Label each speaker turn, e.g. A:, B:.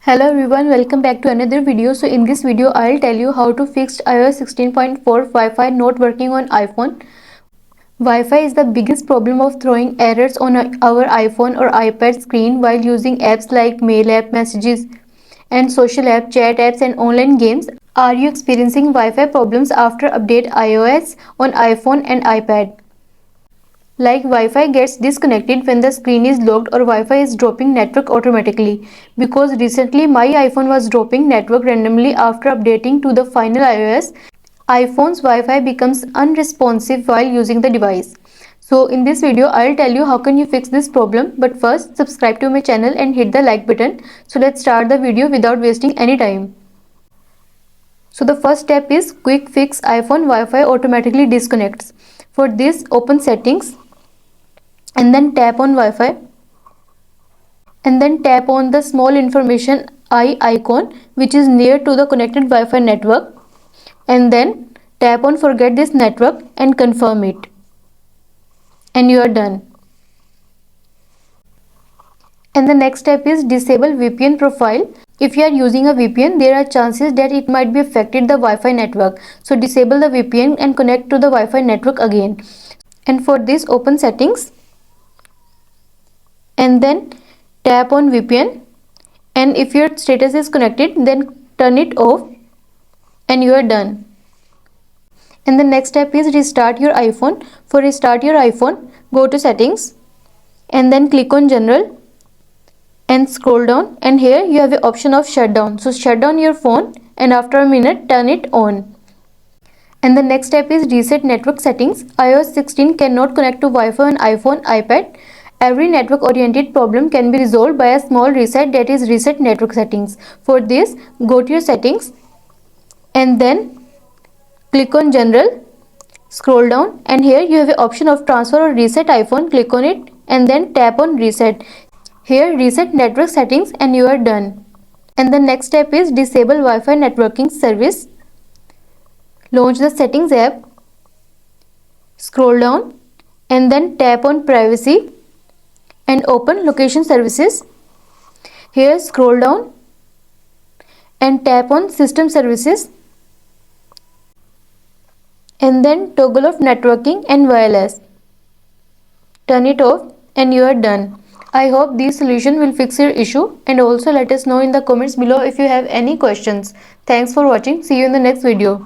A: Hello everyone, welcome back to another video. So in this video I'll tell you how to fix iOS 16.4 Wi-Fi not working on iPhone. Wi-Fi is the biggest problem of throwing errors on our iPhone or iPad screen while using apps like mail app, messages and social app, chat apps and online games. Are you experiencing Wi-Fi problems after update iOS on iPhone and iPad? Like Wi-Fi gets disconnected when the screen is locked or Wi-Fi is dropping network automatically. Because recently my iPhone was dropping network randomly after updating to the final iOS. iPhone's Wi-Fi becomes unresponsive while using the device. So in this video I'll tell you how can you fix this problem, but first subscribe to my channel and hit the like button. So let's start the video without wasting any time. So the first step is quick fix iPhone Wi-Fi automatically disconnects. For this, open settings and then tap on Wi-Fi and then tap on the small information eye icon which is near to the connected Wi-Fi network, and then tap on forget this network and confirm it, and you are done. And the next step is disable VPN profile. If you are using a VPN, there are chances that it might be affected the Wi-Fi network. So disable the VPN and connect to the Wi-Fi network again. And for this, open settings and then tap on VPN, and if your status is connected then turn it off and you are done. And the next step is restart your iPhone. For restart your iPhone, go to settings and then click on general and scroll down, and here you have the option of shutdown. So shut down your phone and after a minute turn it on. And the next step is reset network settings. iOS 16 cannot connect to Wi-Fi on iPhone, iPad. Every network oriented problem can be resolved by a small reset, that is reset network settings. For this, go to your settings and then click on general, scroll down, and here you have the option of transfer or reset iPhone. Click on it and then tap on reset. Here reset network settings and you are done. And the next step is disable Wi-Fi networking service. Launch the settings app, scroll down and then tap on privacy and open location services. Here scroll down and tap on system services and then toggle off networking and wireless. Turn it off and you are done. I hope this solution will fix your issue, and also let us know in the comments below if you have any questions. Thanks for watching. See you in the next video.